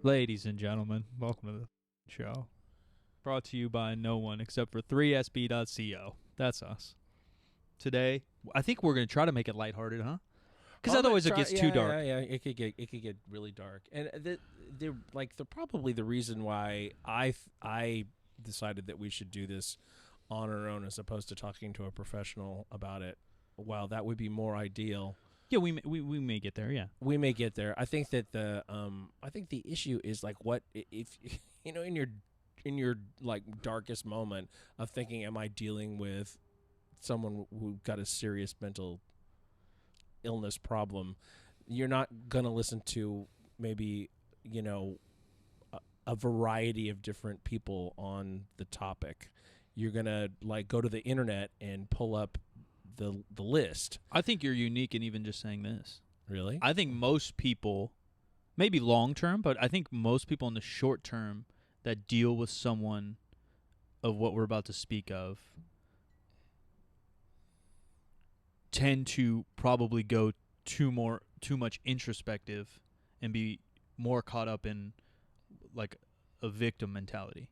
Ladies and gentlemen, welcome to the show. Brought to you by no one except for 3sb.co. That's us. Today, I think we're going to try to make it lighthearted, huh? Because otherwise it gets too dark. Yeah, it could get really dark. And they're probably the reason why I decided that we should do this on our own as opposed to talking to a professional about it. While that would be more ideal. Yeah, we may get there. Yeah, we may get there. I think that the issue is like what if you know in your like darkest moment of thinking, am I dealing with someone who got a serious mental illness problem? You're not gonna listen to maybe a variety of different people on the topic. You're gonna like go to the internet and pull up the list. I think you're unique in even just saying this. Really? I think most people, maybe long term, but I think most people in the short term that deal with someone of what we're about to speak of tend to probably go too much introspective and be more caught up in like a victim mentality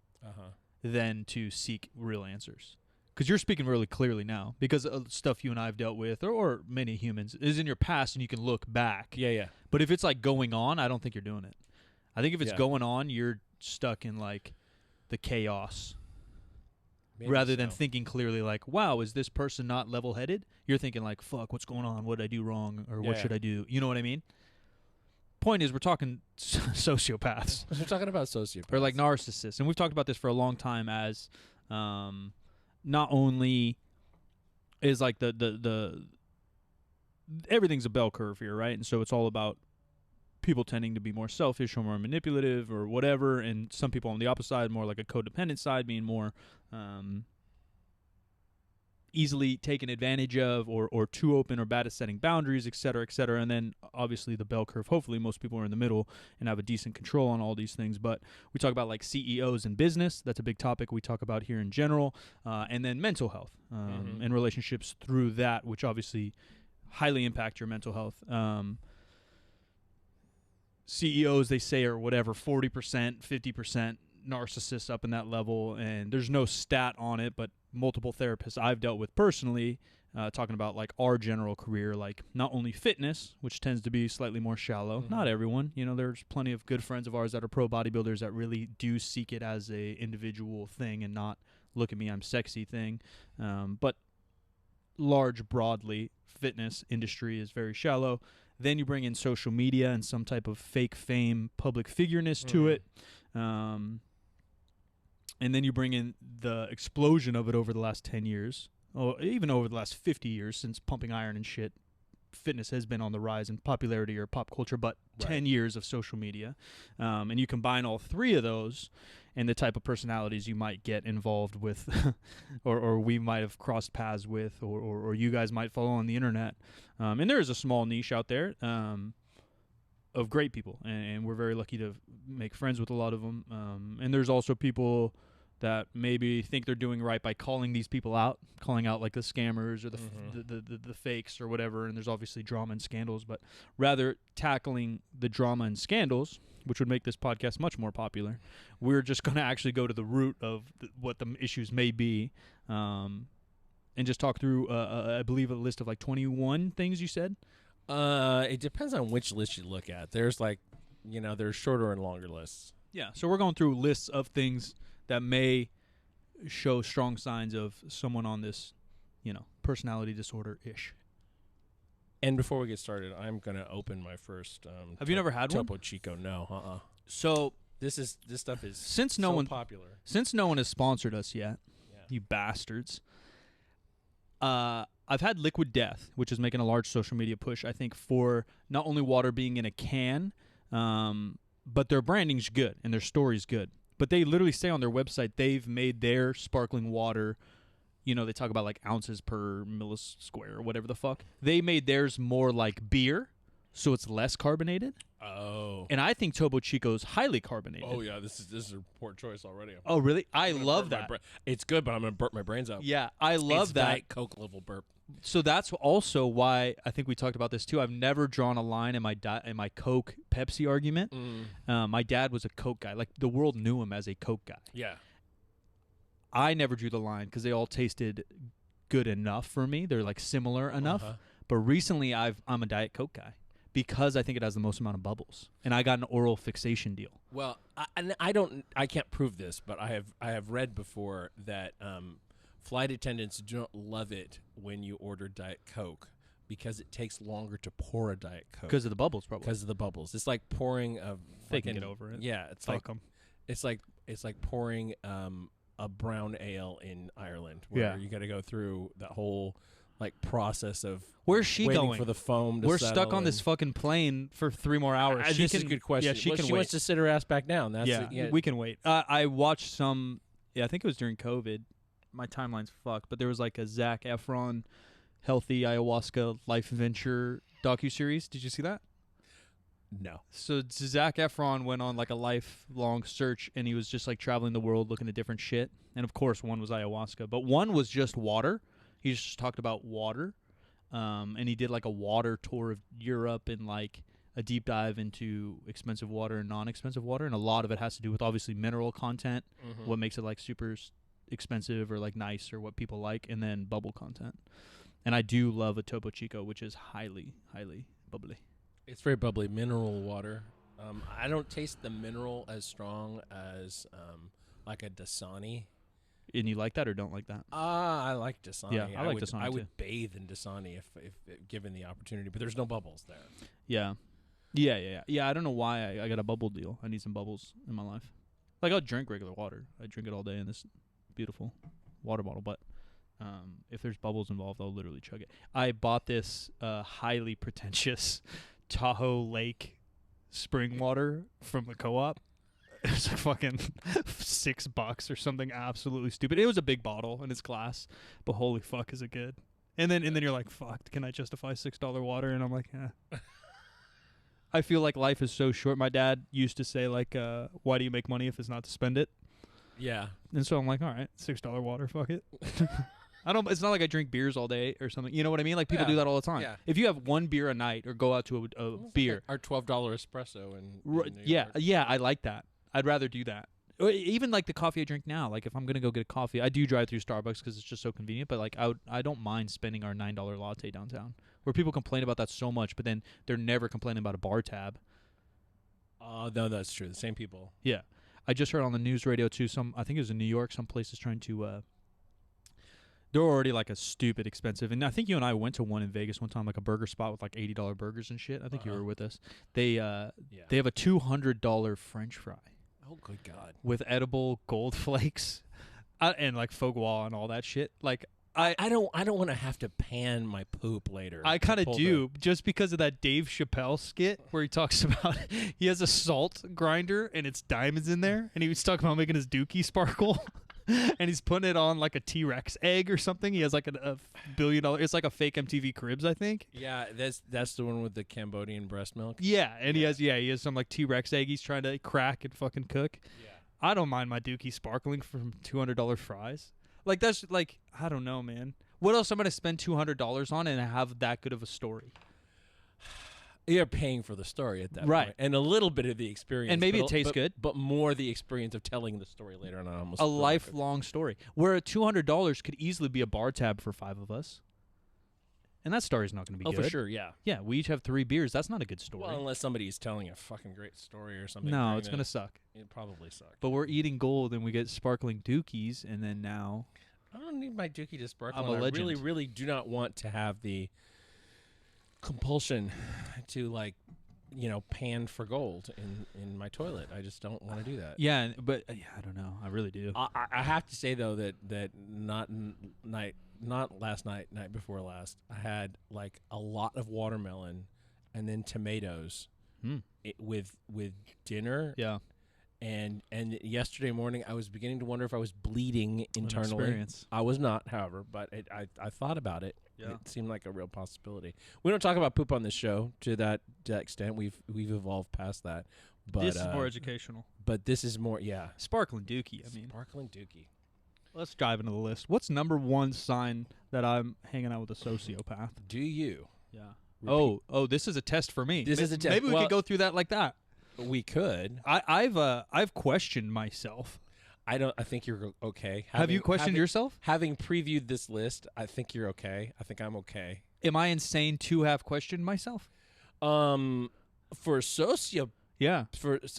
than to seek real answers. Because you're speaking really clearly now, because of stuff you and I have dealt with, or many humans, is in your past, and you can look back. Yeah. But if it's like going on, I don't think you're doing it. I think if it's going on, you're stuck in like the chaos. Maybe rather than thinking clearly like, wow, is this person not level-headed? You're thinking like, fuck, what's going on? What did I do wrong? Or what should I do? You know what I mean? Point is, we're talking sociopaths. We're talking about sociopaths. Or like narcissists. And we've talked about this for a long time as... not only is like the everything's a bell curve here, right? And so it's all about people tending to be more selfish or more manipulative or whatever, and some people on the opposite side, more like a codependent side, being more easily taken advantage of or too open or bad at setting boundaries, et cetera, et cetera. And then obviously the bell curve, hopefully most people are in the middle and have a decent control on all these things. But we talk about like CEOs in business. That's a big topic we talk about here in general. And then mental health and relationships through that, which obviously highly impact your mental health. CEOs, they say, are whatever, 40%, 50% narcissists up in that level. And there's no stat on it, but multiple therapists I've dealt with personally, talking about like our general career, like not only fitness, which tends to be slightly more shallow, not everyone, there's plenty of good friends of ours that are pro bodybuilders that really do seek it as a individual thing and not look at me, I'm sexy thing. But broadly, fitness industry is very shallow. Then you bring in social media and some type of fake fame, public figureness to it. And then you bring in the explosion of it over the last 10 years, or even over the last 50 years since pumping iron and shit. Fitness has been on the rise in popularity or pop culture, but 10 years of social media. And you combine all three of those and the type of personalities you might get involved with or we might have crossed paths with or you guys might follow on the internet. And there is a small niche out there of great people, and we're very lucky to make friends with a lot of them. And there's also people that maybe think they're doing right by calling these people out, calling out like the scammers or the fakes or whatever. And there's obviously drama and scandals, but rather tackling the drama and scandals, which would make this podcast much more popular, we're just going to actually go to the root of what the issues may be, and just talk through, I believe, a list of like 21 things you said. It depends on which list you look at. There's like, there's shorter and longer lists. Yeah, so we're going through lists of things that may show strong signs of someone on this, personality disorder-ish. And before we get started, I'm going to open my first... Have you never had one? Topo Chico, no. So... This stuff is popular. Since no one has sponsored us yet, you bastards, I've had Liquid Death, which is making a large social media push, I think, for not only water being in a can, but their branding's good and their story's good. But they literally say on their website they've made their sparkling water, they talk about like ounces per millisquare or whatever the fuck. They made theirs more like beer, so it's less carbonated. Oh. And I think Topo Chico is highly carbonated. Oh yeah, this is a poor choice already. Oh really? I love that. It's good, but I'm gonna burp my brains out. Yeah, I love that. Diet Coke level burp. So that's also why I think we talked about this too. I've never drawn a line in my Coke Pepsi argument. My dad was a Coke guy. Like the world knew him as a Coke guy. Yeah. I never drew the line because they all tasted good enough for me. They're like similar enough. But recently, I'm a Diet Coke guy because I think it has the most amount of bubbles, and I got an oral fixation deal. Well, I can't prove this, but I have read before that flight attendants don't love it when you order Diet Coke because it takes longer to pour a Diet Coke Because of the bubbles, probably. Because of the bubbles. It's like pouring a. They can get over it. Yeah, it's Fuck like 'em. It's like pouring a brown ale in Ireland, where you got to go through that whole like process of where's she waiting going for the foam to We're settle stuck on this fucking plane for 3 more hours. This is a good question. Yeah, she can she wait. wants to sit her ass back down. That's we can wait. I watched some. Yeah, I think it was during COVID. My timeline's fucked, but there was like a Zac Efron healthy ayahuasca life adventure docuseries. Did you see that? No. So Zac Efron went on like a lifelong search, and he was just like traveling the world looking at different shit. And of course, one was ayahuasca, but one was just water. He just talked about water, and he did like a water tour of Europe and like a deep dive into expensive water and non-expensive water. And a lot of it has to do with obviously mineral content, what makes it like super expensive or like nice or what people like, and then bubble content. And I do love a Topo Chico, which is highly, highly bubbly. It's very bubbly, mineral water. I don't taste the mineral as strong as like a Dasani. And you like that or don't like that? I like Dasani. Yeah, I like Dasani I too. would bathe in Dasani if given the opportunity, but there's no bubbles there. Yeah. I don't know why I got a bubble deal. I need some bubbles in my life. Like I'll drink regular water. I drink it all day in this beautiful water bottle, but if there's bubbles involved, I'll literally chug it. I bought this highly pretentious Tahoe Lake spring water from the co-op. It was like fucking $6 or something absolutely stupid. It was a big bottle and it's glass, but holy fuck is it good. And then you're like, fuck, can I justify $6 water? And I'm like, I feel like life is so short. My dad used to say like, why do you make money if it's not to spend it? Yeah. And so I'm like, all right, $6 water, fuck it. It's not like I drink beers all day or something. You know what I mean? Like people do that all the time. Yeah. If you have one beer a night or go out to a beer. Our $12 espresso in New York. Yeah, I like that. I'd rather do that. Even like the coffee I drink now. Like if I'm gonna go get a coffee, I do drive through Starbucks because it's just so convenient. But like I don't mind spending our $9 latte downtown, where people complain about that so much, but then they're never complaining about a bar tab. No, that's true. The same people. Yeah, I just heard on the news radio too. I think it was in New York. Some places trying to. They're already like a stupid expensive, and I think you and I went to one in Vegas one time, like a burger spot with like $80 burgers and shit. I think you were with us. They have a $200 French fry. Oh, good God! With edible gold flakes, and like foie gras and all that shit. Like I don't want to have to pan my poop later. I kind of do, just because of that Dave Chappelle skit where he talks about he has a salt grinder and it's diamonds in there, and he was talking about making his dookie sparkle. And he's putting it on like a T-Rex egg or something. He has like a $1 billion. It's like a fake MTV Cribs, I think. Yeah, that's the one with the Cambodian breast milk. Yeah, and he has some like T-Rex egg he's trying to crack and fucking cook. Yeah, I don't mind my dookie sparkling from $200 fries. Like that's like, I don't know, man. What else am I gonna spend $200 on and have that good of a story? You're paying for the story at that right. point. And a little bit of the experience. And maybe it tastes good. But more the experience of telling the story later on. Almost a lifelong story. Where $200 could easily be a bar tab for 5 of us. And that story's not going to be good. Oh, for sure, yeah. Yeah, we each have 3 beers. That's not a good story. Well, unless somebody's telling a fucking great story or something. No, it's going to suck. It'd probably suck. But we're eating gold and we get sparkling dookies, and then now... I don't need my dookie to sparkle. I'm a legend. I really, really do not want to have the compulsion to, like, pan for gold in my toilet. I just don't want to do that. Yeah, but I don't know. I really do. I have to say though that not last night before last, I had like a lot of watermelon and then tomatoes with dinner. Yeah, And yesterday morning, I was beginning to wonder if I was bleeding internally. Experience. I was not, however, but I thought about it. Yeah. It seemed like a real possibility. We don't talk about poop on this show to that extent. We've evolved past that. But This is more educational. But this is more, yeah. Sparkling Dookie. I mean, Sparkling Dookie. let's dive into the list. What's number one sign that I'm hanging out with a sociopath? Do you? Yeah. Repeat. Oh, this is a test for me. This is a test. Maybe we Well- could go through that like that. We could. I've questioned myself. I think you're okay. Have you questioned yourself? Having previewed this list, I think you're okay. I think I'm okay. Am I insane to have questioned myself? For socio. Yeah.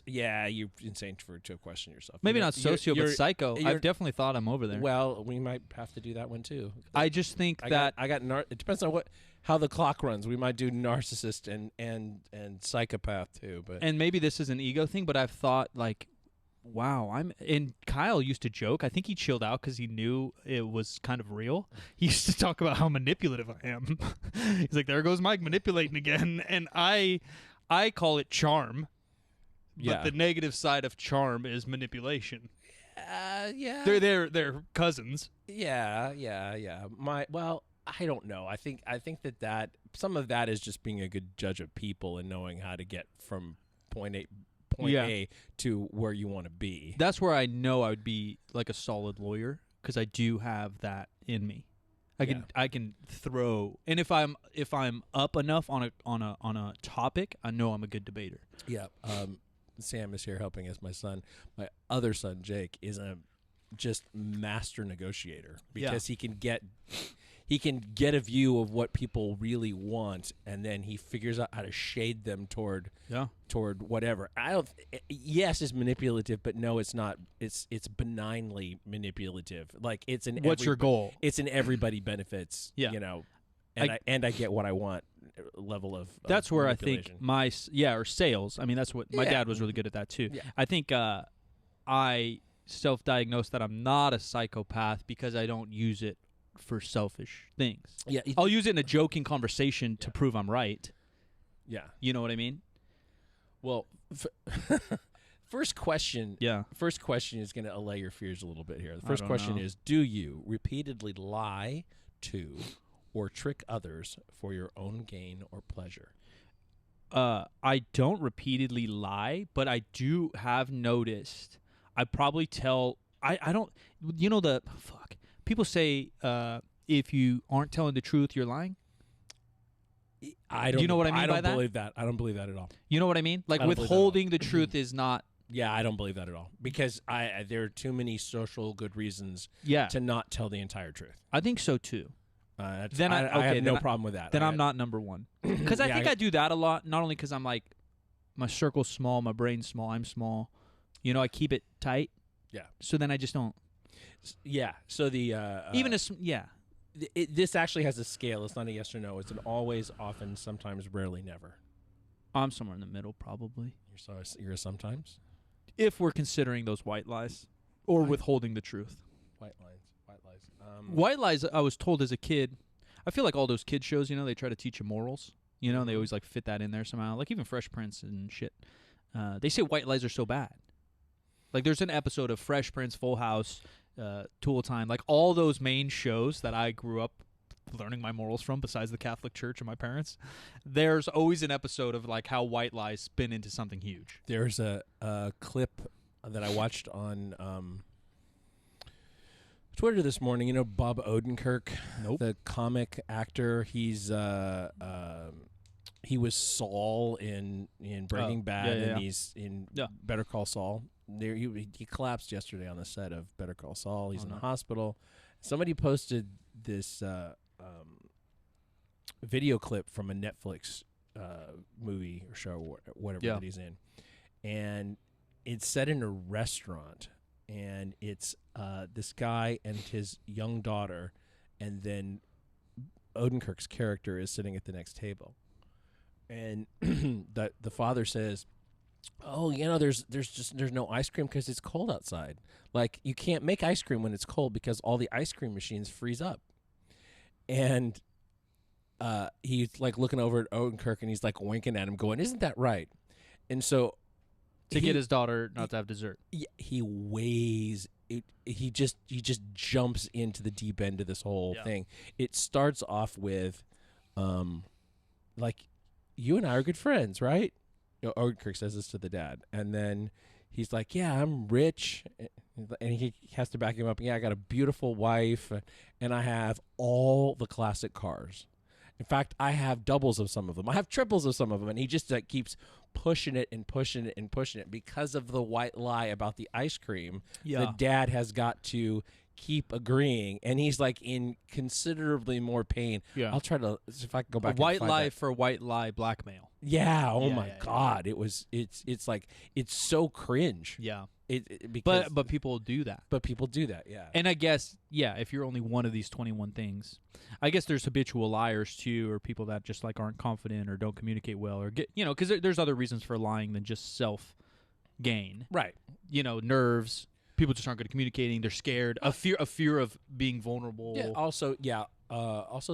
You're insane to question yourself. Maybe You're- not socio, you're- but psycho. you're- I've definitely thought I'm over there. Well, we might have to do that one too. I just think I that got it depends on how the clock runs. We might do narcissist and psychopath too, but and maybe this is an ego thing, but I've thought like, wow, and Kyle used to joke. I think he chilled out because he knew it was kind of real. He used to talk about how manipulative I am. He's like, there goes Mike manipulating again, and I call it charm. But the negative side of charm is manipulation. yeah, They're cousins. yeah. I don't know. I think that some of that is just being a good judge of people and knowing how to get from point A to where you want to be. That's where I know I would be like a solid lawyer because I do have that in me. I can throw, and if I'm up enough on a topic, I know I'm a good debater. Yeah. Sam is here helping us. My other son Jake is a just master negotiator because he can get a view of what people really want, and then he figures out how to shade them toward whatever. Yes, it's manipulative, but no, it's not. It's benignly manipulative. Like it's in What's your goal? It's in everybody benefits. Yeah. And I get what I want. Level of that's where I think or sales. I mean, that's what my dad was really good at that too. Yeah. I think I self-diagnosed that I'm not a psychopath because I don't use it for selfish things. Yeah, I'll use it in a joking conversation to prove I'm right. Yeah, you know what I mean. Well, first question. Yeah. First question is going to allay your fears a little bit here. The first question is: do you repeatedly lie to or trick others for your own gain or pleasure? I don't repeatedly lie, but I do have noticed. I probably tell. I don't. People say if you aren't telling the truth, you're lying. I don't. Do you know what I mean by that? I don't believe that. I don't believe that at all. You know what I mean? Like withholding the truth is not. Yeah, I don't believe that at all because there are too many social good reasons. Yeah. To not tell the entire truth. I think so too. Then I have no problem with that. Then I'm not number one because I think I do that a lot. Not only because I'm like, my circle's small, my brain's small, I'm small. I keep it tight. Yeah. So then I just don't. Yeah. So the this actually has a scale. It's not a yes or no. It's an always, often, sometimes, rarely, never. I'm somewhere in the middle, probably. You're a sometimes. If we're considering those white lies or withholding the truth. White lies. White lies, I was told as a kid. I feel like all those kid shows, they try to teach you morals. They always like fit that in there somehow. Like even Fresh Prince and shit. They say white lies are so bad. Like there's an episode of Fresh Prince, Full House, Tool Time, like all those main shows that I grew up learning my morals from besides the Catholic Church and my parents. There's always an episode of like how white lies spin into something huge. There's a clip that I watched on Twitter this morning. Bob Odenkirk, the comic actor. He was Saul in Breaking Bad, and he's in Better Call Saul. He collapsed yesterday on the set of Better Call Saul. He's in the hospital. Somebody posted this video clip from a Netflix movie or show or whatever that he's in, and it's set in a restaurant. And it's this guy and his young daughter, and then Odenkirk's character is sitting at the next table. And the father says, "Oh, there's no ice cream because it's cold outside. Like you can't make ice cream when it's cold because all the ice cream machines freeze up." And he's like looking over at Odenkirk and he's like winking at him, going, "Isn't that right?" And so to get his daughter not to have dessert. He weighs it. He just jumps into the deep end of this whole thing. It starts off with, like, you and I are good friends, right? Odenkirk says this to the dad, and then he's like, "Yeah, I'm rich," and he has to back him up. Yeah, I got a beautiful wife, and I have all the classic cars. In fact, I have doubles of some of them. I have triples of some of them. And he just like keeps pushing it and pushing it and pushing it because of the white lie about the ice cream. Yeah. The dad has got to keep agreeing, and he's like in considerably more pain. Yeah. I'll try to if I can go back. A white and find lie that. for white lie blackmail. Yeah. Oh Yeah, my yeah, God. It's like it's so cringe. Yeah. Because But people do that. but people do that. Yeah. And I guess, if you're only one of these 21 things, I guess there's habitual liars too, or people that just like aren't confident or don't communicate well, or get, because there's other reasons for lying than just self gain. Right. Nerves. People just aren't good at communicating. They're scared. A fear of being vulnerable. Yeah. Also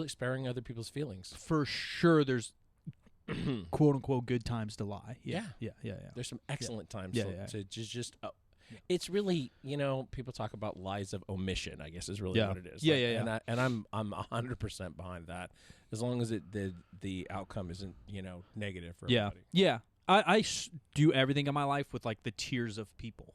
sparing other people's feelings. For sure, there's quote unquote good times to lie. Yeah. There's some excellent times Yeah. to just. It's really, people talk about lies of omission, I guess is really what it is. Yeah. And I'm 100% behind that, as long as the outcome isn't negative for everybody. Yeah. I do everything in my life with like the tiers of people.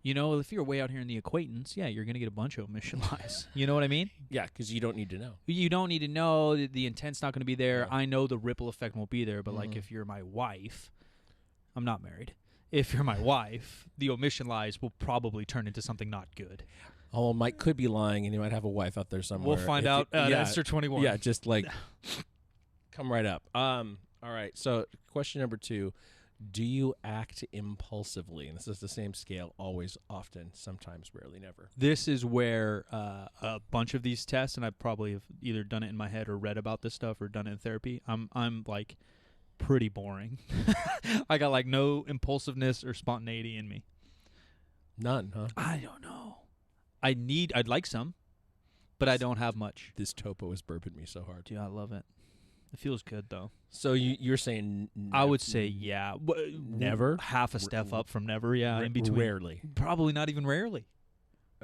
If you're way out here in the acquaintance, you're going to get a bunch of omission lies. You know what I mean? Yeah, because you don't need to know. You don't need to know. The intent's not going to be there. Yeah. I know the ripple effect won't be there, but like if you're my wife, I'm not married. If you're my wife, the omission lies will probably turn into something not good. Oh, Mike could be lying, and he might have a wife out there somewhere. We'll find out at Esther 21. Yeah, just like come right up. All right, so question number 2. Do you act impulsively? And this is the same scale, always, often, sometimes, rarely, never. This is where a bunch of these tests, and I probably have either done it in my head or read about this stuff or done it in therapy. I'm like pretty boring. I got like no impulsiveness or spontaneity in me. None, huh? I don't know. I'd like some, but I don't have much. This topo is burping me so hard. Dude, I love it. It feels good though. So you're saying I would say never? Half a step up from never, in between. Rarely. Probably not even rarely.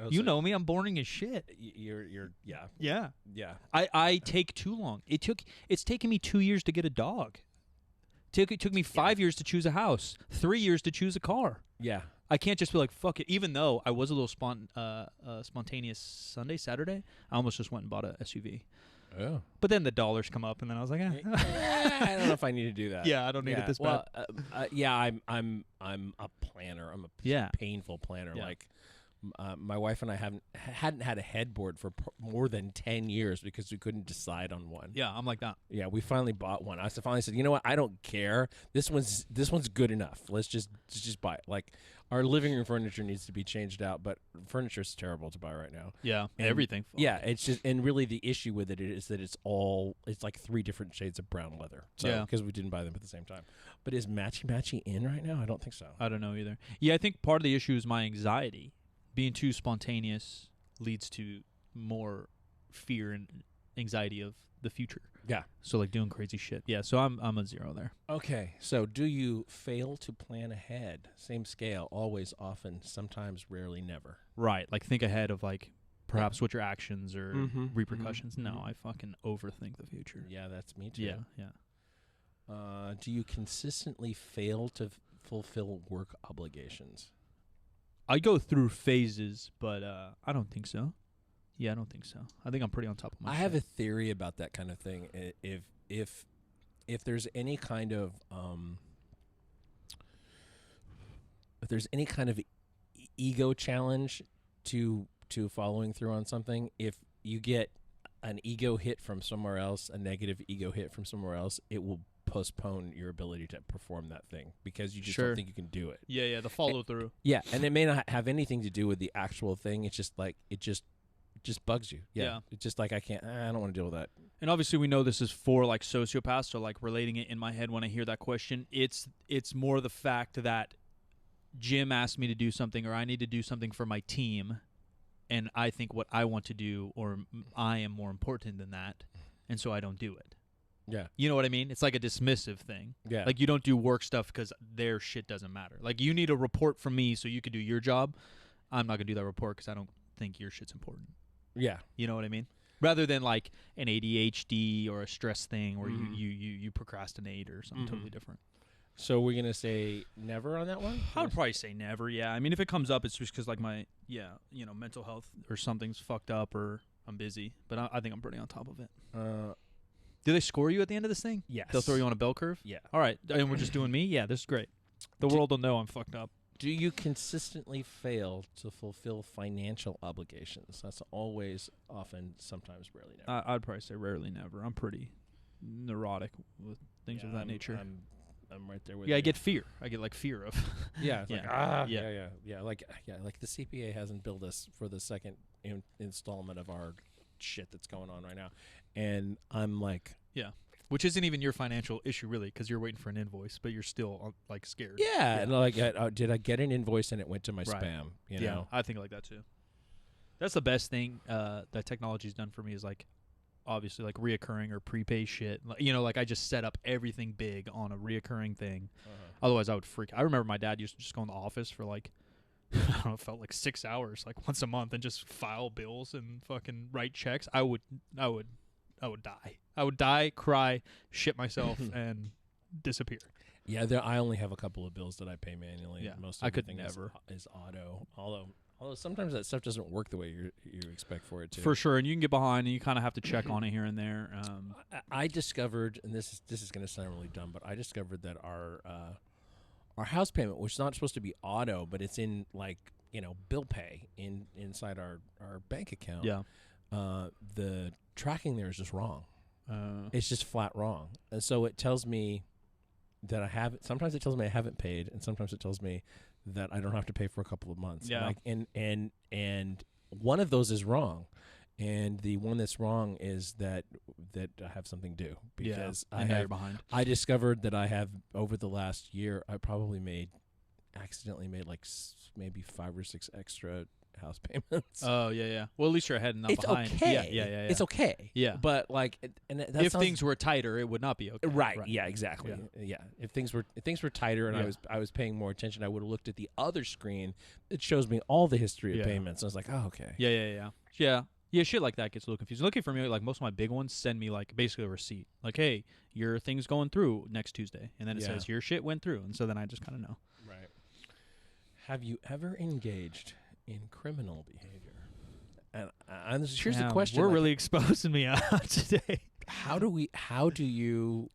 You know me, I'm boring as shit. You're Yeah. Yeah. I take too long. It's taken me 2 years to get a dog. It took me 5 years to choose a house, 3 years to choose a car. Yeah. I can't just be like, fuck it. Even though I was a little spontaneous Saturday, I almost just went and bought a SUV. Oh. But then the dollars come up, and then I was like, I don't know if I need to do that. Yeah, I don't need it this bad. I'm a planner. I'm a painful planner. Yeah. Like my wife and I hadn't had a headboard for more than 10 years because we couldn't decide on one. Yeah, I'm like that. Yeah, we finally bought one. I finally said, you know what? I don't care. This one's good enough. Let's just buy it. Like our living room furniture needs to be changed out, but furniture's terrible to buy right now. Yeah, And everything. Yeah, it's just, and really the issue with it is that it's like 3 different shades of brown leather. So, because we didn't buy them at the same time. But is matchy in right now? I don't think so. I don't know either. Yeah, I think part of the issue is my anxiety. Being too spontaneous leads to more fear and anxiety of the future. Yeah. So like doing crazy shit. Yeah, so I'm a 0 there. Okay, so do you fail to plan ahead? Same scale, always, often, sometimes, rarely, never. Right, like think ahead of like perhaps what your actions or Mhm, repercussions. mhm, No, mhm. I fucking overthink the future. Yeah, that's me too. Yeah. Do you consistently fail to fulfill work obligations? I go through phases, but I don't think so. Yeah, I don't think so. I think I'm pretty on top of my I shit. have a theory about that kind of thing. If there's any kind of ego challenge to following through on something, if you get an ego hit from somewhere else, a negative ego hit from somewhere else, it will postpone your ability to perform that thing because you just don't think you can do it. Yeah, the follow through. Yeah, and it may not have anything to do with the actual thing. It's just like it just bugs you. Yeah. It's just like I don't want to deal with that. And obviously we know this is for like sociopaths, so like relating it in my head when I hear that question, it's more the fact that Jim asked me to do something or I need to do something for my team, and I think what I want to do or I am more important than that, and so I don't do it. Yeah. You know what I mean? It's like a dismissive thing. Yeah. Like you don't do work stuff because their shit doesn't matter. Like you need a report from me so you can do your job. I'm not gonna do that report because I don't think your shit's important. Yeah. You know what I mean? Rather than like an ADHD or a stress thing where you procrastinate or something totally different. So we're gonna say never on that one? I would probably say never. Yeah. I mean, if it comes up, it's just because like my mental health or something's fucked up or I'm busy. But I think I'm pretty on top of it. Do they score you at the end of this thing? Yes. They'll throw you on a bell curve? Yeah. All right. And we're just doing me? Yeah, this is great. The world will know I'm fucked up. Do you consistently fail to fulfill financial obligations? That's always, often, sometimes, rarely, never. I'd probably say rarely, never. I'm pretty neurotic with things of that nature. I'm right there with you. you. I get fear. I get like fear of. Yeah. It's Yeah. Like the CPA hasn't billed us for the second installment of our shit that's going on right now, and I'm like, which isn't even your financial issue really, because you're waiting for an invoice, but you're still like scared. yeah. And like, did I get an invoice and it went to my Right. spam? You know, I think like that too. That's the best thing that technology's done for me is like, obviously like reoccurring or prepay shit. Like I just set up everything big on a reoccurring thing. Otherwise, I would freak. I remember my dad used to just go in the office for like, I don't know, it felt like 6 hours, like once a month, and just file bills and fucking write checks. I would die. I would die, cry, shit myself, and disappear. Yeah, I only have a couple of bills that I pay manually. Yeah, most I could everything never. is auto. Although sometimes that stuff doesn't work the way you expect for it to. For sure, and you can get behind, and you kind of have to check on it here and there. I discovered, and this is going to sound really dumb, but I discovered that our house payment, which is not supposed to be auto, but it's in like bill pay inside our bank account. Yeah. The tracking there is just wrong. It's just flat wrong, and so it tells me that I haven't. Sometimes it tells me I haven't paid, and sometimes it tells me that I don't have to pay for a couple of months. Yeah. And one of those is wrong, and the one that's wrong is that I have something due because you're behind. I discovered that I have over the last year I probably accidentally made like maybe 5 or 6 extra house payments. Oh yeah. Well, at least you're ahead and not it's behind. okay. Yeah. It's okay. Yeah. But like, and that if things were tighter, it would not be okay. Right. Yeah. Exactly. Yeah. Yeah. If things were tighter and I was paying more attention, I would have looked at the other screen. It shows me all the history of payments. And I was like, oh, okay. Yeah. Shit like that gets a little confusing. Looking for me, like most of my big ones send me like basically a receipt. Like, hey, your thing's going through next Tuesday, and then it says your shit went through, and so then I just kind of know. Right. Have you ever engaged in criminal behavior? And here's the question: we're really exposing me out today. How do you?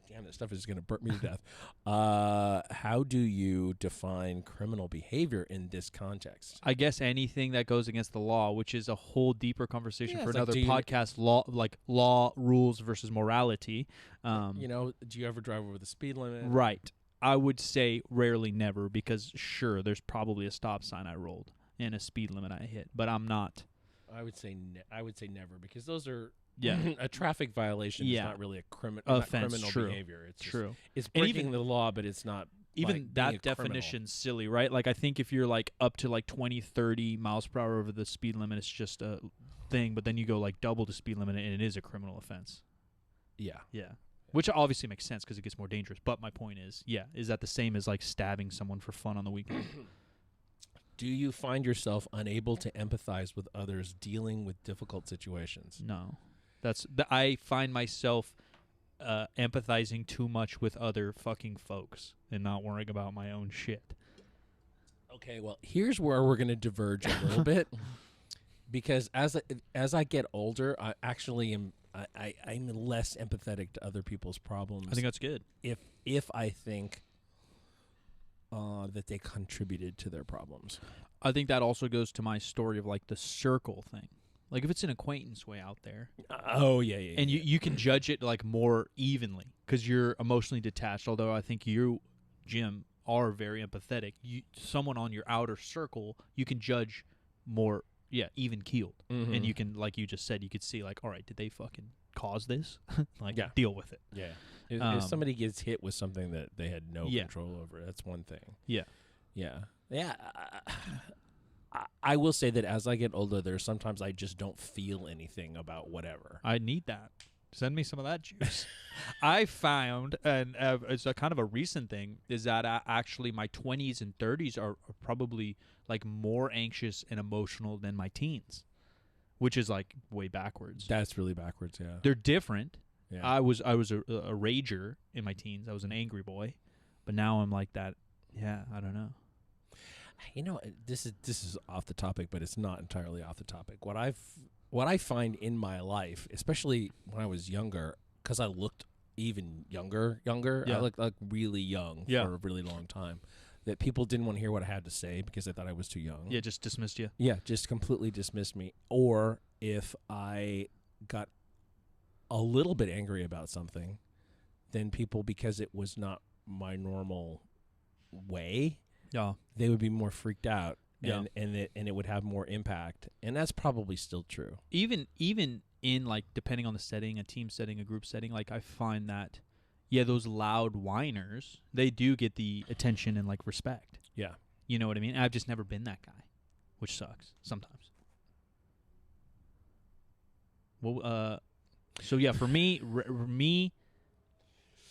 Damn, this stuff is going to burn me to death. How do you define criminal behavior in this context? I guess anything that goes against the law, which is a whole deeper conversation for it's another like, podcast. Law rules versus morality. Do you ever drive over the speed limit? Right. I would say rarely, never, because sure, there's probably a stop sign I rolled and a speed limit I hit, but I'm not. I would say never, because those are Yeah. A traffic violation is not really a offense. criminal True. behavior. It's True. It's breaking the law, but it's not. Even like that being a definition's silly, right? Like, I think if you're, like, up to, like, 20, 30 miles per hour over the speed limit, it's just a thing. But then you go, like, double the speed limit, and it is a criminal offense. Yeah. Yeah. Which obviously makes sense because it gets more dangerous. But my point is, is that the same as, like, stabbing someone for fun on the weekend? Do you find yourself unable to empathize with others dealing with difficult situations? No. I find myself empathizing too much with other fucking folks and not worrying about my own shit. Okay, well, here's where we're going to diverge a little bit, because as I get older, I actually am I'm less empathetic to other people's problems. I think that's good. If I think that they contributed to their problems. I think that also goes to my story of, like, the circle thing. Like, if it's an acquaintance way out there. And you can judge it, like, more evenly because you're emotionally detached, although I think you, Jim, are very empathetic. Someone on your outer circle, you can judge more, even-keeled. Mm-hmm. And you can, like you just said, you could see, like, all right, did they fucking cause this? Deal with it. Yeah. If somebody gets hit with something that they had no control over, that's one thing. Yeah. Yeah. Yeah. I will say that as I get older, there's sometimes I just don't feel anything about whatever. I need that. Send me some of that juice. I found, and it's a kind of a recent thing, is that actually my 20s and 30s are probably like more anxious and emotional than my teens, which is like way backwards. That's really backwards. Yeah, They're different. yeah. I was a rager in my teens. I was an angry boy, but now I'm like that. Yeah, I don't know. You know, this is off the topic, but it's not entirely off the topic. What I find in my life, especially when I was younger, because I looked even younger. Yeah. I looked like really young Yeah. for a really long time. That people didn't want to hear what I had to say because they thought I was too young. Yeah, just dismissed you. Yeah, just completely dismissed me. Or if I got a little bit angry about something, then people, because it was not my normal way, Yeah. they would be more freaked out, Yeah. and it would have more impact. And that's probably still true. Even in like depending on the setting, a team setting, a group setting, like I find that those loud whiners, they do get the attention and like respect. Yeah. You know what I mean? I've just never been that guy, which sucks sometimes. Well, so yeah, for me,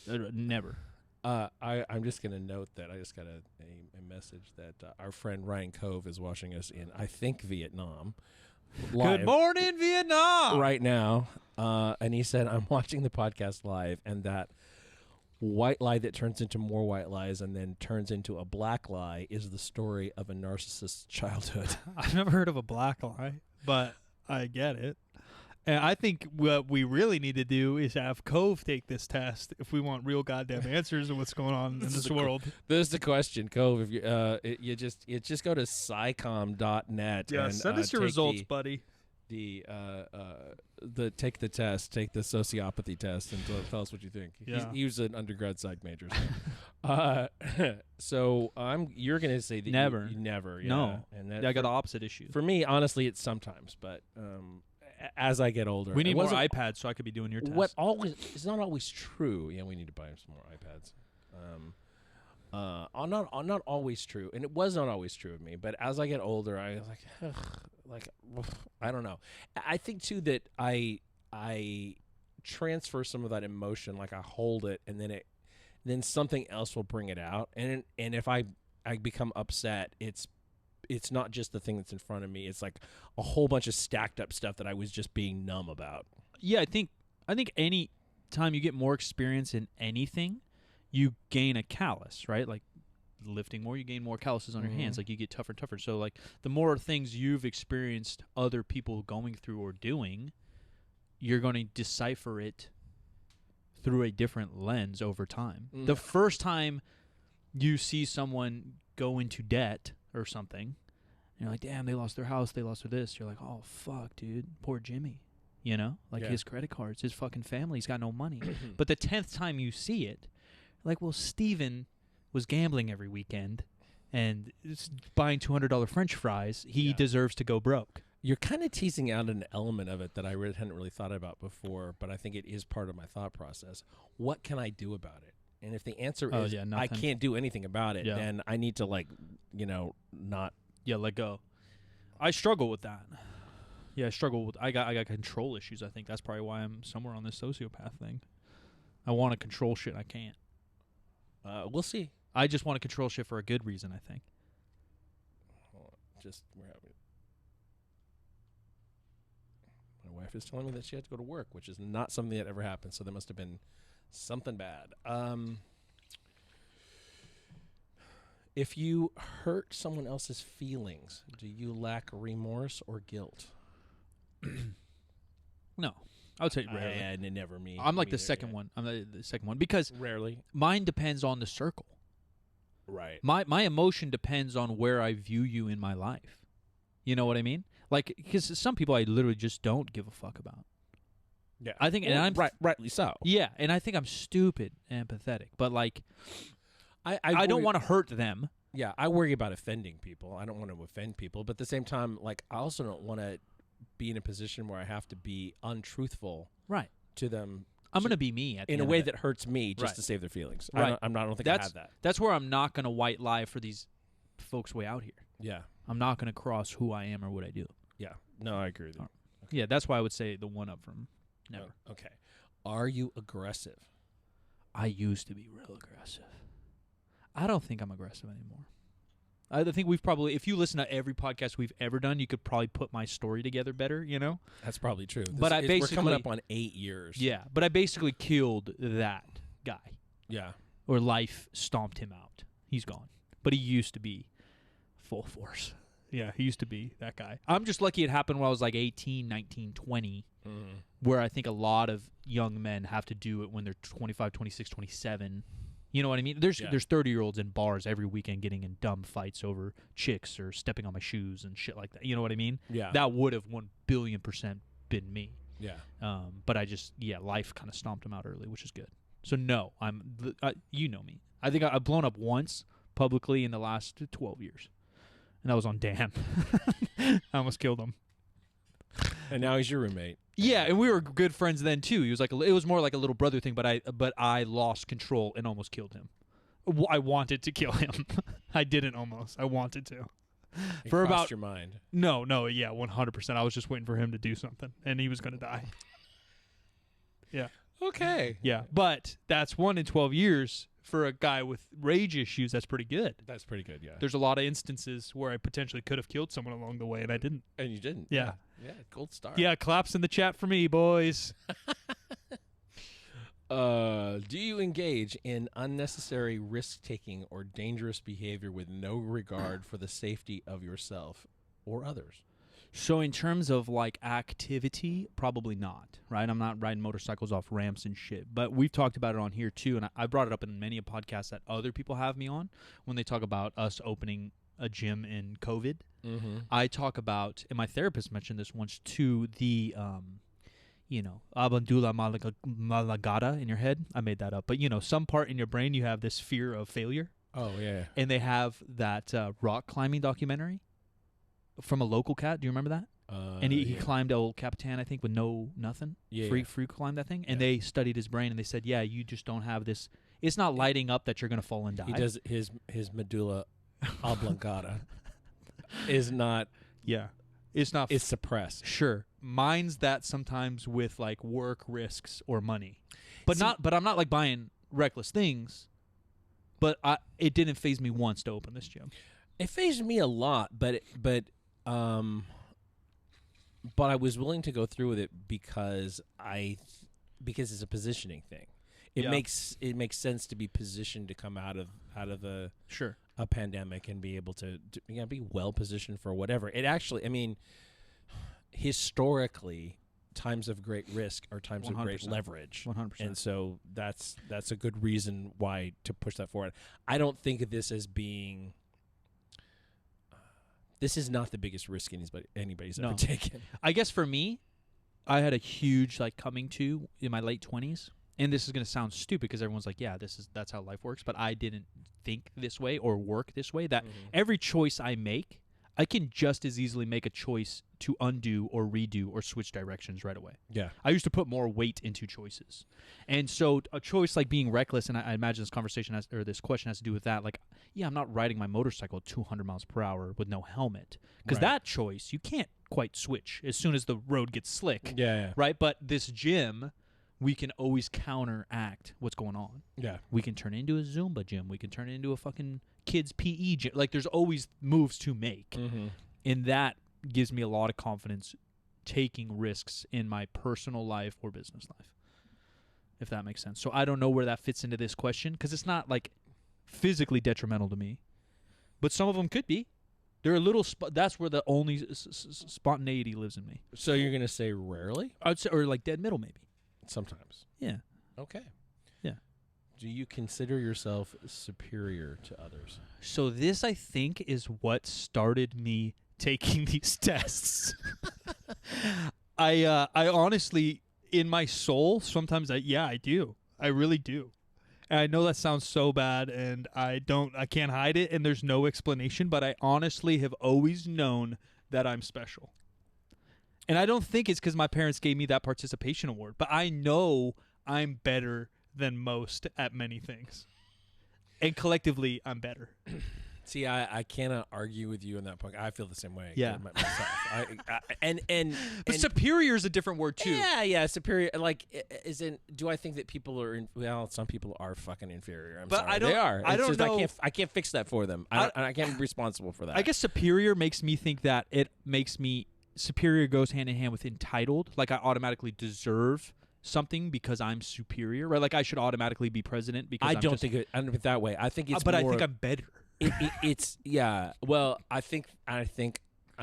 never. I'm just going to note that I just got a message that our friend Ryan Cove is watching us in, I think, Vietnam. Live Good morning, Vietnam. right now. And he said, I'm watching the podcast live, and that white lie that turns into more white lies and then turns into a black lie is the story of a narcissist's childhood. I've never heard of a black lie, but I get it. And I think what we really need to do is have Cove take this test if we want real goddamn answers of what's going on in this world. This is the question, Cove. If you just go to scicom.net. Yeah, and, send us your take results, buddy. Take the test, take the sociopathy test, and tell us what you think. Yeah. He was an undergrad psych major. So you're gonna say that Never. you never. Yeah. No. And that I got the opposite issue. for me, honestly, it's sometimes, but as I get older, We it need more wasn't- iPads so I could be doing your test. What always it's not always true. Yeah, we need to buy some more iPads. Not always true, and it was not always true of me. But as I get older, I was like, I don't know. I think too that I transfer some of that emotion, like I hold it, and then something else will bring it out. And if I become upset, it's not just the thing that's in front of me. It's like a whole bunch of stacked up stuff that I was just being numb about. Yeah, I think any time you get more experience in anything, you gain a callus, right? Like lifting more, you gain more calluses on your hands. Like you get tougher and tougher. So like the more things you've experienced other people going through or doing, you're going to decipher it through a different lens over time. The first time you see someone go into debt or something, you're like, damn, they lost their house, they lost their this. You're like, oh, fuck, dude, poor Jimmy. You know? Like his credit cards, his fucking family's got no money. But the 10th time you see it, like, well, Steven was gambling every weekend and buying $200 French fries. He deserves to go broke. You're kind of teasing out an element of it that I hadn't really thought about before, but I think it is part of my thought process. What can I do about it? And if the answer is I nothing. can't do anything about it, Yeah. then I need to not. Yeah, let go. I struggle with that. Yeah, I got control issues, I think. That's probably why I'm somewhere on this sociopath thing. I want to control shit I can't. We'll see. I just want to control shit for a good reason, I think. We're having. My wife is telling me that she had to go to work, which is not something that ever happened. So there must have been something bad. If you hurt someone else's feelings, do you lack remorse or guilt? No. I would say rarely. And it never me. I'm like me the either, second yeah. one. I'm the second one because Rarely. mine depends on the circle. Right. My emotion depends on where I view you in my life. You know what I mean? Like, because some people I literally just don't give a fuck about. Yeah. I think, and I'm rightly so. Yeah, and I think I'm stupid and pathetic. But like, I don't worry- want to hurt them. Yeah, I worry about offending people. I don't want to offend people, but at the same time, like, I also don't want to be in a position where I have to be untruthful Right. to them. I'm going to be me at the in a end way of it. that hurts me just Right. to save their feelings. Right. I don't think I have that. That's where I'm not going to white lie for these folks way out here. Yeah. I'm not going to cross who I am or what I do. Yeah. No, I agree with you. Yeah, that's why I would say the one up from never. Okay. Are you aggressive? I used to be real aggressive. I don't think I'm aggressive anymore. I think we've probably, if you listen to every podcast we've ever done, you could probably put my story together better, you know? That's probably true. But we're coming up on 8 years. Yeah, but I basically killed that guy. Yeah. Or life stomped him out. He's gone. But he used to be full force. Yeah, he used to be that guy. I'm just lucky it happened when I was like 18, 19, 20, where I think a lot of young men have to do it when they're 25, 26, 27. You know what I mean? There's 30-year-olds in bars every weekend getting in dumb fights over chicks or stepping on my shoes and shit like that. You know what I mean? Yeah. That would have 1,000,000,000% been me. Yeah. But I just, life kind of stomped him out early, which is good. So no, you know me. I think I've blown up once publicly in the last 12 years. And that was on Dan. I almost killed him. And now he's your roommate. Yeah, and we were good friends then too. He was like, it was more like a little brother thing, but I lost control and almost killed him. I wanted to kill him. I didn't almost. I wanted to. It for crossed about your mind. No, yeah, 100%. I was just waiting for him to do something, and he was going to die. Yeah. Okay. Yeah, but that's 1 in 12 years for a guy with rage issues. That's pretty good. That's pretty good. Yeah. There's a lot of instances where I potentially could have killed someone along the way, and I didn't. And you didn't. Yeah. Yeah. Gold star. Yeah, claps in the chat for me, boys. Do you engage in unnecessary risk-taking or dangerous behavior with no regard for the safety of yourself or others? So in terms of like activity, probably not, right? I'm not riding motorcycles off ramps and shit. But we've talked about it on here too, and I brought it up in many a podcast that other people have me on when they talk about us opening a gym in COVID. Mm-hmm. I talk about, and my therapist mentioned this once too, the Abandula Malagata in your head. I made that up. But, some part in your brain you have this fear of failure. Oh, yeah. And they have that rock climbing documentary from a local cat. Do you remember that? And he climbed El Capitan, I think, with nothing. Yeah. Free climbed that thing. And they studied his brain, and they said, you just don't have this. It's not lighting up that you're going to fall and die. He does his medulla oblongata is not. Yeah. It's not. It's suppressed. Sure. Mine's that sometimes with like work risks or money. But I'm not like buying reckless things. But it didn't faze me once to open this gym. It fazed me a lot, but I was willing to go through with it because it's a positioning thing. It makes sense to be positioned to come out of a pandemic and be able to be well positioned for whatever. It actually, I mean, historically, times of great risk are times 100%. Of great leverage. 100%. And so that's a good reason why to push that forward. I don't think of this as being. This is not the biggest risk anybody's ever taken. I guess for me, I had a huge coming to in my late 20s. And this is going to sound stupid because everyone's like, yeah, that's how life works. But I didn't think this way or work this way. That every choice I make, I can just as easily make a choice to undo or redo or switch directions right away. Yeah. I used to put more weight into choices. And so a choice like being reckless, and I imagine this question has to do with that. Like, yeah, I'm not riding my motorcycle at 200 miles per hour with no helmet. Because that choice, you can't quite switch as soon as the road gets slick. Yeah. Right? But this gym, we can always counteract what's going on. Yeah. We can turn it into a Zumba gym. We can turn it into a fucking kids PE gym. Like, there's always moves to make. Mm-hmm. And that gives me a lot of confidence taking risks in my personal life or business life, if that makes sense. So I don't know where that fits into this question because it's not, physically detrimental to me. But some of them could be. They're a little that's where the only spontaneity lives in me. So you're going to say rarely? I'd say, or dead middle maybe. Sometimes. Yeah. Okay. Yeah. Do you consider yourself superior to others? So this, I think, is what started me taking these tests. I honestly, in my soul, sometimes I do. I really do. And I know that sounds so bad, and I can't hide it, and there's no explanation, but I honestly have always known that I'm special. And I don't think it's because my parents gave me that participation award, but I know I'm better than most at many things. And collectively, I'm better. See, I cannot argue with you on that point. I feel the same way. Yeah. Myself. But superior is a different word too. Yeah. Superior. Like, do I think that people are? Well, some people are fucking inferior. I'm But sorry. I don't- They are. I It's don't just, know- I can't fix that for them. I can't be responsible for that. I guess superior makes me think that it makes me superior goes hand in hand with entitled. Like I automatically deserve something because I'm superior, right? Like I should automatically be president because I don't think it that way. I think it's. but I more, think I'm better. it's yeah. Well, I think I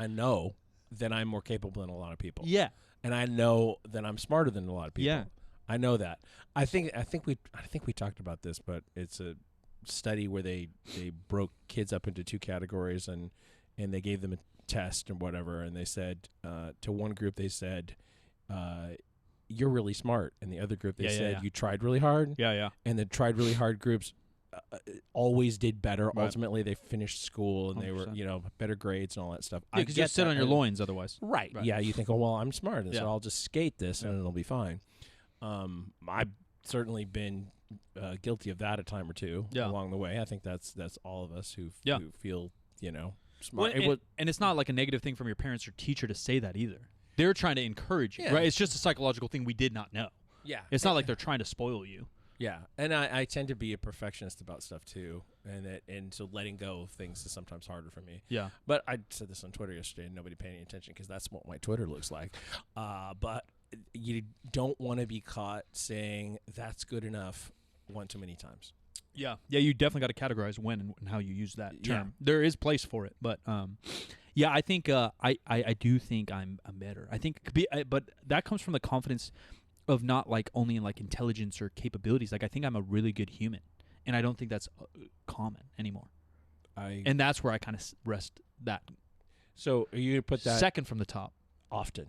know that I'm more capable than a lot of people. Yeah. And I know that I'm smarter than a lot of people. Yeah. I know that. I think we talked about this, but it's a study where they broke kids up into two categories and they gave them a test and whatever, and they said to one group they said you're really smart, and the other group they said you tried really hard. Yeah. And the tried really hard groups always did better. Right. Ultimately, they finished school and 100%. they were better grades and all that stuff. Because you sit on your loins otherwise. Right. Yeah, you think, oh, well, I'm smart, and so I'll just skate this and it'll be fine. I've certainly been guilty of that a time or two along the way. I think that's all of us who feel, smart. Well, and it's not like a negative thing from your parents or teacher to say that either. They're trying to encourage you, right? It's just a psychological thing we did not know. Yeah. It's not like they're trying to spoil you. Yeah, and I tend to be a perfectionist about stuff too, and so letting go of things is sometimes harder for me. Yeah. But I said this on Twitter yesterday, and nobody paid any attention because that's what my Twitter looks like. But you don't want to be caught saying that's good enough one too many times. Yeah. Yeah, you definitely got to categorize when and how you use that term. Yeah. There is place for it, but yeah, I think I do think I'm better. I think but that comes from the confidence of not like only in like intelligence or capabilities. Like I think I'm a really good human, and I don't think that's common anymore. And that's where I kind of rest that. So are you gonna put that second from the top? Often.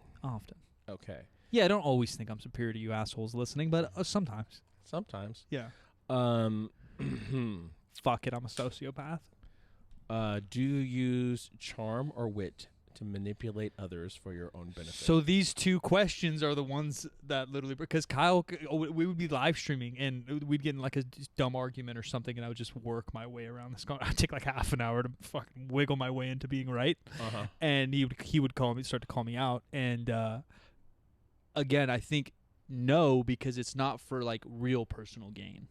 Okay. Yeah, I don't always think I'm superior to you assholes listening, but sometimes. Sometimes. Yeah. Fuck it, I'm a sociopath. Do you use charm or wit to manipulate others for your own benefit? So these two questions are the ones that literally, because Kyle, we would be live streaming and we'd get in like a dumb argument or something, and I would just work my way around this. I'd take like half an hour to fucking wiggle my way into being right, and he would start to call me out, and again, I think no, because it's not for like real personal gain.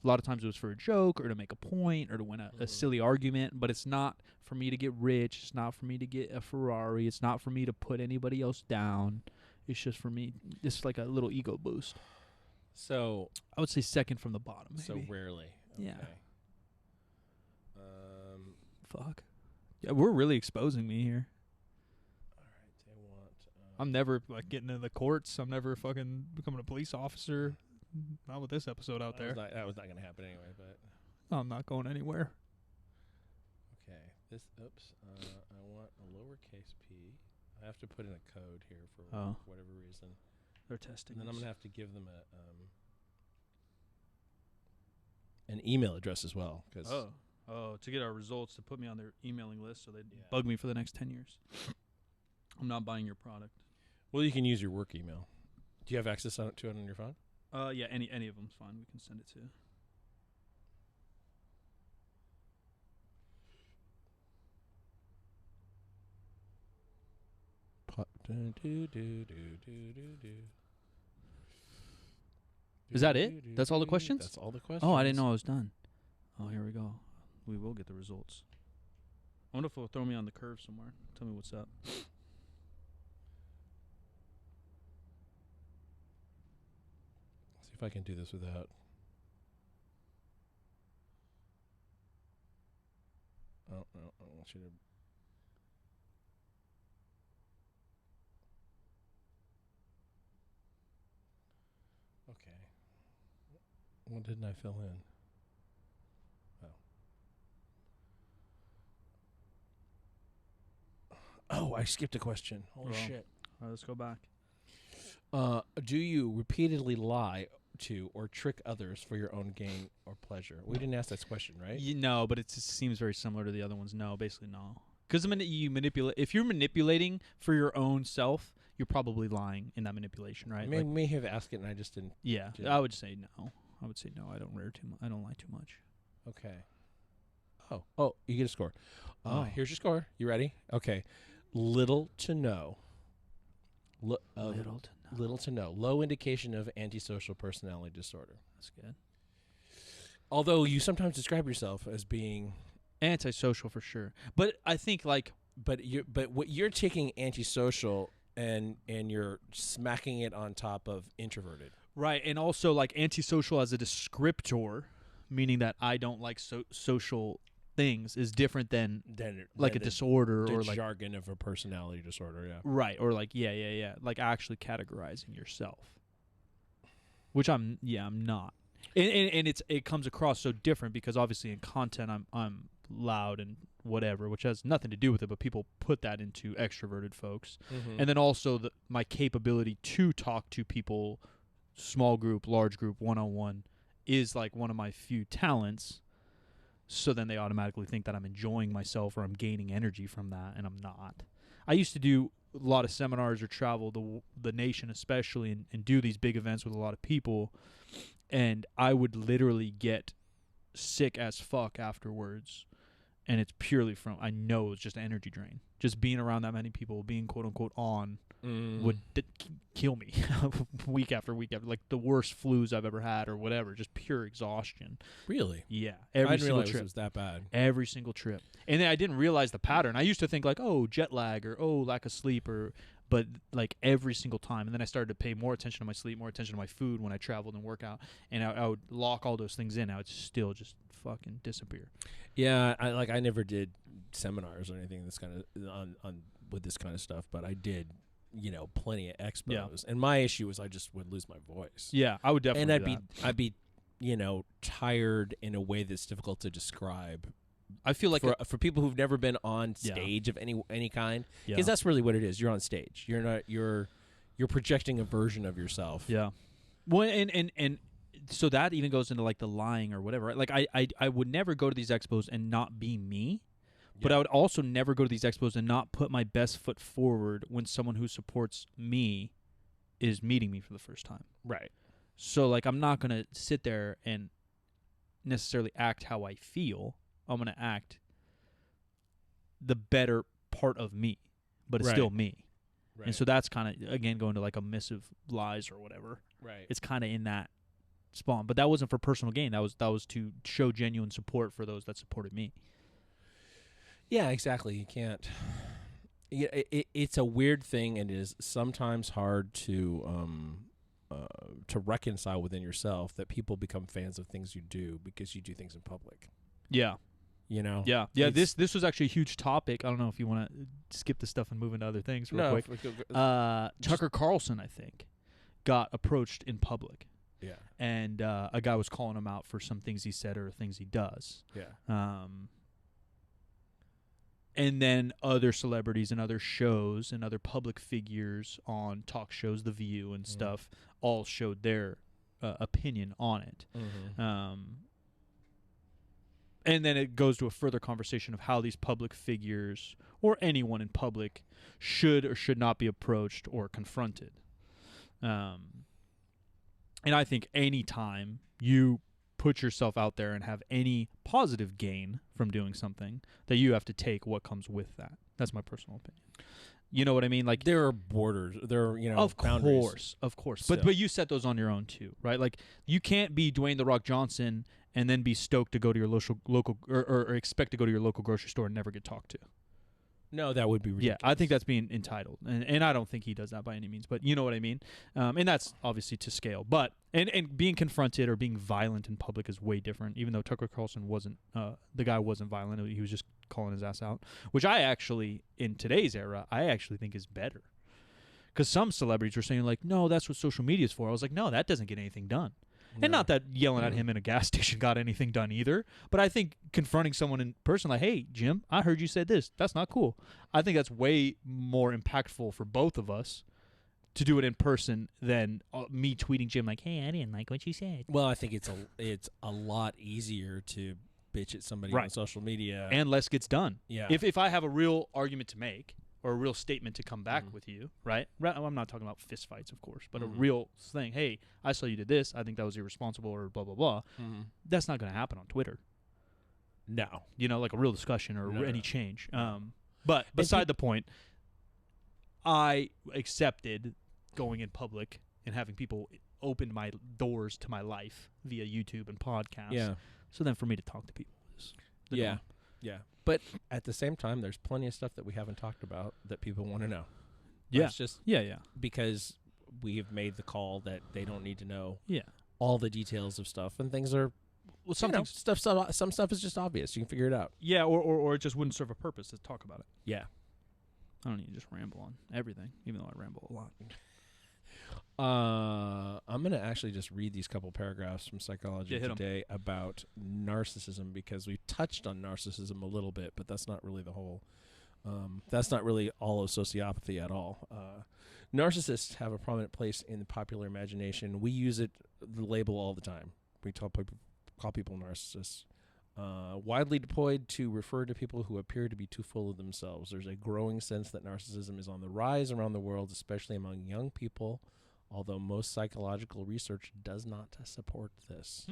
A lot of times it was for a joke or to make a point or to win a silly argument, but it's not for me to get rich. It's not for me to get a Ferrari. It's not for me to put anybody else down. It's just for me. It's like a little ego boost. So I would say second from the bottom. Maybe. So rarely. Okay. Yeah. Fuck. Yeah, we're really exposing me here. All right. They want. I'm never like getting into the courts. I'm never fucking becoming a police officer. Not with this episode out there. That was not going to happen anyway, but I'm not going anywhere. okay. Oops. I want a lowercase p. I have to put in a code here for whatever reason. They're testing. And then I'm going to have to give them an email address as well. To get our results, to put me on their emailing list so they bug me for the next 10 years. I'm not buying your product. Well, you can use your work email. Do you have access to it on your phone? Yeah, any of them's fine. We can send it to. Is that it? That's all the questions? That's all the questions. Oh, I didn't know I was done. Oh, here we go. We will get the results. I wonder if it'll throw me on the curve somewhere. Tell me what's up. See if I can do this without. Oh, no, I want you to. Okay. What didn't I fill in? Oh, I skipped a question. Holy shit. All right, let's go back. Do you repeatedly lie to or trick others for your own gain or pleasure? We didn't ask that question, right? No, but it seems very similar to the other ones. No, basically no. Because you manipulate. If you're manipulating for your own self, you're probably lying in that manipulation, right? I may have asked it and I just didn't. Yeah, I would say no. I would say no. I don't lie too much. Okay. Oh, you get a score. Here's your score. You ready? Okay. Little to no. Little to no. Low indication of antisocial personality disorder. That's good. Although you sometimes describe yourself as being antisocial for sure. But I think like but what you're taking antisocial and you're smacking it on top of introverted. Right, and also like antisocial as a descriptor, meaning that I don't like social things, is different than like a disorder or like jargon of a personality disorder. Yeah. Right, or like like actually categorizing yourself, which I'm not, and it comes across so different because obviously in content I'm loud and whatever, which has nothing to do with it, but people put that into extroverted folks, and then also my capability to talk to people, small group, large group, one-on-one, is like one of my few talents. So then they automatically think that I'm enjoying myself or I'm gaining energy from that, and I'm not. I used to do a lot of seminars or travel the nation especially and do these big events with a lot of people, and I would literally get sick as fuck afterwards, and it's purely from, I know it's just an energy drain. Just being around that many people, being quote-unquote on, would kill me week after week after, like the worst flus I've ever had or whatever, just pure exhaustion. Really? Yeah. I didn't realize it was that bad. Every single trip. And then I didn't realize the pattern. I used to think like, oh, jet lag or oh, lack of sleep but like every single time. And then I started to pay more attention to my sleep, more attention to my food when I traveled and work out, and I would lock all those things in. I would still just fucking disappear. Yeah, I never did seminars or anything this kind of on with this kind of stuff, but I did, plenty of expos. Yeah. And my issue was I just would lose my voice. Yeah, I would definitely. And I'd be tired in a way that's difficult to describe. I feel like for people who've never been on stage of any kind, because that's really what it is. You're on stage. You're not. You're projecting a version of yourself. Yeah. Well, and so that even goes into like the lying or whatever. Right? Like I would never go to these expos and not be me. But I would also never go to these expos and not put my best foot forward when someone who supports me is meeting me for the first time. Right. So, like, I'm not going to sit there and necessarily act how I feel. I'm going to act the better part of me, but it's still me. Right. And so that's kind of, again, going to like omissive lies or whatever. Right. It's kind of in that spawn. But that wasn't for personal gain. That was to show genuine support for those that supported me. Yeah, exactly. You can't. It's a weird thing, and it is sometimes hard to reconcile within yourself that people become fans of things you do because you do things in public. Yeah. Yeah. This was actually a huge topic. I don't know if you want to skip the stuff and move into other things real quick. Tucker Carlson, I think, got approached in public. Yeah. And a guy was calling him out for some things he said or things he does. Yeah. And then other celebrities and other shows and other public figures on talk shows, The View and stuff, all showed their opinion on it. And then it goes to a further conversation of how these public figures or anyone in public should or should not be approached or confronted. And I think any time you put yourself out there and have any positive gain from doing something, that you have to take what comes with that. That's my personal opinion. You know what I mean? Like, there are borders. There are, of boundaries. Of course. But you set those on your own too, right? Like, you can't be Dwayne "The Rock" Johnson and then be stoked to go to your local or expect to go to your local grocery store and never get talked to. No, that would be ridiculous. Yeah, I think that's being entitled, and I don't think he does that by any means. But you know what I mean, and that's obviously to scale. But and being confronted or being violent in public is way different. Even though Tucker Carlson wasn't, the guy wasn't violent; he was just calling his ass out, which I actually, in today's era, I actually think is better. Because some celebrities were saying like, no, that's what social media is for. I was like, no, that doesn't get anything done. No. And not that yelling at him in a gas station got anything done either. But I think confronting someone in person like, hey, Jim, I heard you said this. That's not cool. I think that's way more impactful for both of us to do it in person than me tweeting Jim like, hey, I didn't like what you said. Well, I think it's a lot easier to bitch at somebody on social media. And less gets done. Yeah. If I have a real argument to make or a real statement to come back with you, right? I'm not talking about fist fights, of course, but a real thing. Hey, I saw you did this. I think that was irresponsible or blah, blah, blah. That's not going to happen on Twitter. No. Like a real discussion or No, any no. change. But beside the point, I accepted going in public and having people open my doors to my life via YouTube and podcasts. Yeah. So then for me to talk to people is the Yeah. norm. Yeah. But at the same time, there's plenty of stuff that we haven't talked about that people want to know. Yeah. It's just Yeah. because we have made the call that they don't need to know Yeah. all the details of stuff, and things are Well, some stuff is just obvious. You can figure it out. Yeah, or it just wouldn't serve a purpose to talk about it. Yeah. I don't need to just ramble on everything, even though I ramble a lot. I'm going to actually just read these couple paragraphs from Psychology Today about narcissism, because we've touched on narcissism a little bit, but that's not really the whole. That's not really all of sociopathy at all. Narcissists have a prominent place in the popular imagination. We use the label all the time. We call people narcissists. Widely deployed to refer to people who appear to be too full of themselves. There's a growing sense that narcissism is on the rise around the world, especially among young people, although most psychological research does not support this.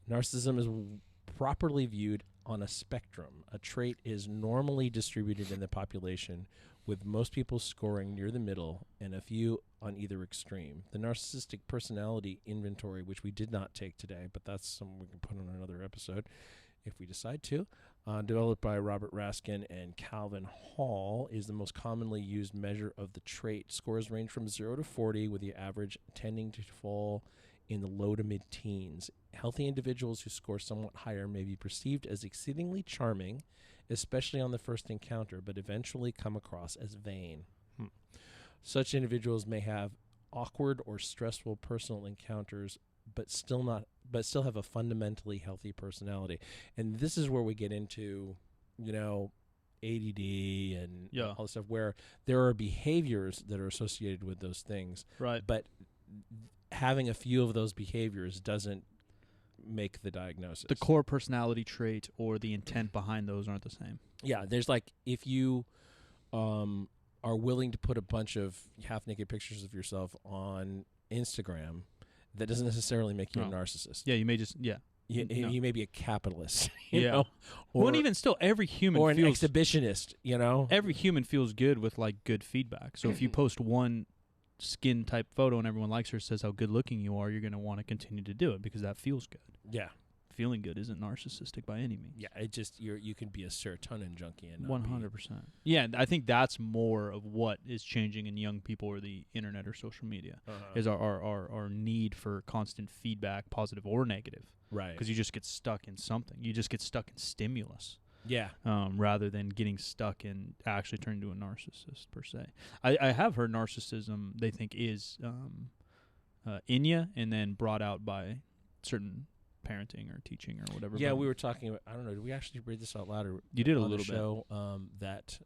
Narcissism is properly viewed on a spectrum. A trait is normally distributed in the population, with most people scoring near the middle and a few on either extreme. The narcissistic personality inventory, which we did not take today, but that's something we can put on another episode if we decide to, developed by Robert Raskin and Calvin Hall, is the most commonly used measure of the trait. Scores range from 0 to 40, with the average tending to fall in the low to mid-teens. Healthy individuals who score somewhat higher may be perceived as exceedingly charming, especially on the first encounter, but eventually come across as vain. Such individuals may have awkward or stressful personal encounters, but still have a fundamentally healthy personality. And this is where we get into, ADD and all this stuff, where there are behaviors that are associated with those things. Right. But having a few of those behaviors doesn't make the diagnosis. The core personality trait or the intent behind those aren't the same. Yeah, there's if you are willing to put a bunch of half-naked pictures of yourself on Instagram, that doesn't necessarily make you a narcissist. Yeah, you may just You may be a capitalist, you know? Or even still, every human or an feels, exhibitionist, Every human feels good with good feedback. So if you post one skin type photo and everyone likes her, says how good looking you are, you're going to want to continue to do it because that feels good. Yeah. Feeling good isn't narcissistic by any means. Yeah, it just you can be a serotonin junkie and 100%. Yeah, I think that's more of what is changing in young people or the internet or social media is our need for constant feedback, positive or negative. Right. Because you just get stuck in something. You just get stuck in stimulus. Yeah. Rather than getting stuck in actually turning into a narcissist per se. I have heard narcissism they think is in you and then brought out by certain parenting or teaching or whatever. Yeah, we were talking about, I don't know, did we actually read this out loud? Or you did a on little the show, that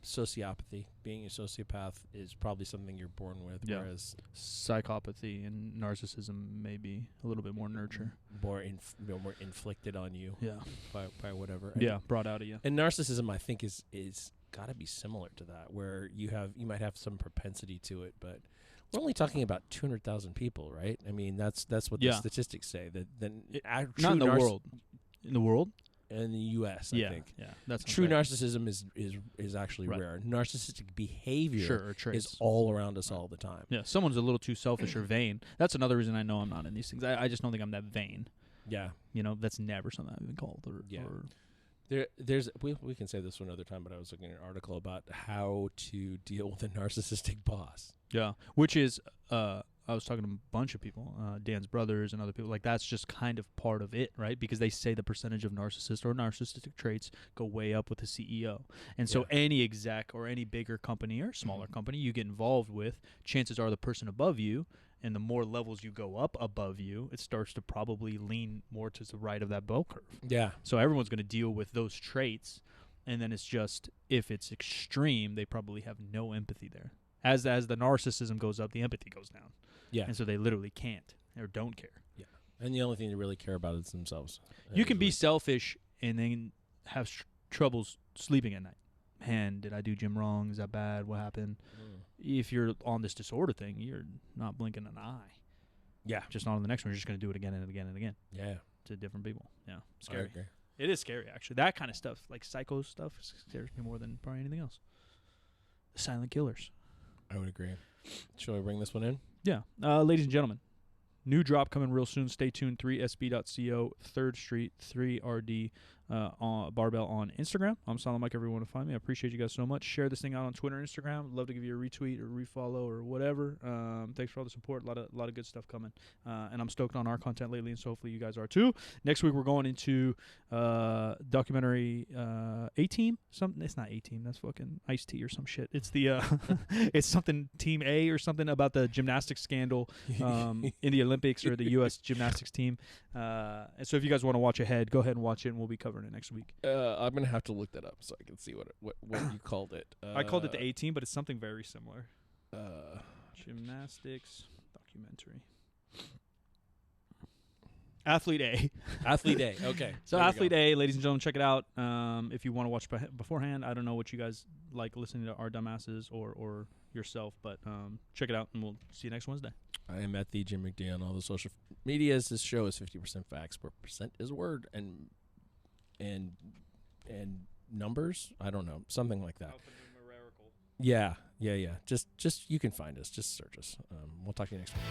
sociopathy, being a sociopath, is probably something you're born with, whereas psychopathy and narcissism may be a little bit more nurture. More inflicted on you by whatever. Brought out of you. And narcissism, I think, is got to be similar to that, where you might have some propensity to it, but we're only talking about 200,000 people, right? I mean, that's what the statistics say. Not in the world. In the world? In the U.S., I think. Yeah, that's true narcissism is actually rare. Narcissistic behavior is all around us all the time. Yeah, someone's a little too selfish or vain. That's another reason I know I'm not in these things. I just don't think I'm that vain. Yeah. That's never something I've been called. We can say this one another time, but I was looking at an article about how to deal with a narcissistic boss. Yeah, which is, I was talking to a bunch of people, Dan's brothers and other people, that's just kind of part of it, right? Because they say the percentage of narcissist or narcissistic traits go way up with the CEO. And so any exec or any bigger company or smaller company you get involved with, chances are the person above you, and the more levels you go up above you, it starts to probably lean more to the right of that bell curve. Yeah. So everyone's going to deal with those traits, and then it's just, if it's extreme, they probably have no empathy there. As the narcissism goes up, the empathy goes down. Yeah. And so they literally can't or don't care. Yeah. And the only thing they really care about is themselves. You can be selfish and then have troubles sleeping at night. Man, did I do Jim wrong? Is that bad? What happened? If you're on this disorder thing, you're not blinking an eye. Yeah. Just not on the next one. You're just going to do it again and again and again. Yeah. to different people. Yeah, I scary. agree. It is scary, actually. That kind of stuff, like psycho stuff, scares me more than probably anything else. The silent killers. I would agree. Shall I bring this one in? Yeah. Ladies and gentlemen, new drop coming real soon. Stay tuned. 3sb.co, 3rd Street, 3RD, Barbell on Instagram. I'm Silent Mike, everyone to find me. I appreciate you guys so much. Share this thing out on Twitter and Instagram. Love to give you a retweet or refollow or whatever. Thanks for all the support. A lot of good stuff coming. And I'm stoked on our content lately, and so hopefully you guys are too. Next week we're going into documentary A-Team. It's not A-Team. That's fucking Ice-T or some shit. It's the it's something Team A or something about the gymnastics scandal in the Olympics or the U.S. gymnastics team. And so if you guys want to watch ahead, go ahead and watch it, and we'll be covering it next week. I'm gonna have to look that up so I can see what you called it. I called it the A-Team, but it's something very similar. Gymnastics documentary. Athlete A. Athlete A. Okay. So Athlete A, ladies and gentlemen, check it out. If you want to watch beforehand, I don't know what you guys like listening to our dumbasses or yourself, but check it out, and we'll see you next Wednesday. I am at the Jim McDonald on all the social medias. This show is 50% facts, but percent is word and numbers. I don't know, something like that. Yeah. Just you can find us. Just search us. We'll talk to you next week.